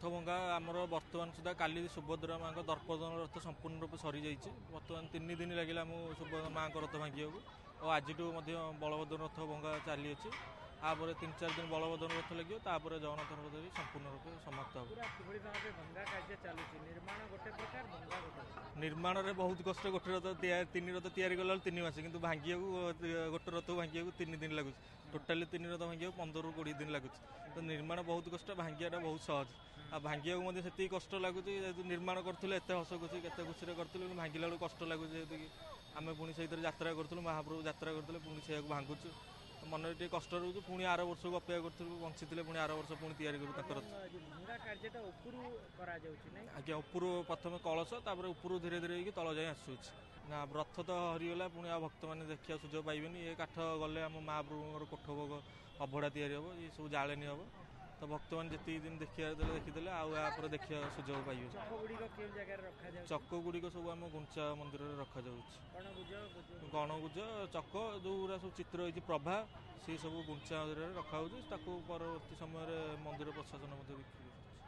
भंगा आमर बर्तमान सुधा काली सुभद्रा माँ दर्पदन रथ संपूर्ण रूप सरी जाइए बर्तमान 3 दिन लगे सुभद्रा माँ रथ भांगे और आज बलभद्र रथ भंगा चली अच्छे आपर 3-4 दिन बलभद्र रथ लगे जगन्नाथ रथ भी संपूर्ण रूप समाप्त हो। निर्माण में बहुत कष्ट गोटे रथ 3 रथ तैयारी कला 3 मास कि भांगे गोटे रथ भांगे 3 दिन लगुच टोटाली 3 रथ भांगे 15-20 दिन लगुच तो निर्माण बहुत कष्ट भांगियाटा बहुत सहज आ भांगिया से कष्ट लगुच जेहतु निर्माण करूँ एत हस खुशी के खुशी करूँ भांगिला बेलू कष्ट लगुच जेहतु कि आम पुणी से यात्रा करूँ महाप्रभु यात्रा करते पुणी से भांगुचु मन टे कष्ट रोच पुणी आर वर्ष को अपेक्षा करूँ बंची पुणी आर वर्ष पुणी तैयारी करूँ आज्ञा उपरू प्रथम कलश तापर उपरू धीरे धीरे तल जाए आसूच ना रथ तो हरीगला पुणी आ भक्त मैंने देखा सुजोग पाइबेनि ये काठ गले आम महाप्रभुर कोठ भोग अभड़ा तैयारी हम ये सब जालेनी हम तो भक्त मैंने जी दिन देखीदे आपर देखा सुजोग पाइबे चक गुड़िक सब आम गुंचा मंदिर में रखा गणगुज चक जो सब चित्र होती प्रभा सी सब गुंचा मंदिर में रखा परवर्ती समय मंदिर प्रशासन बिक्री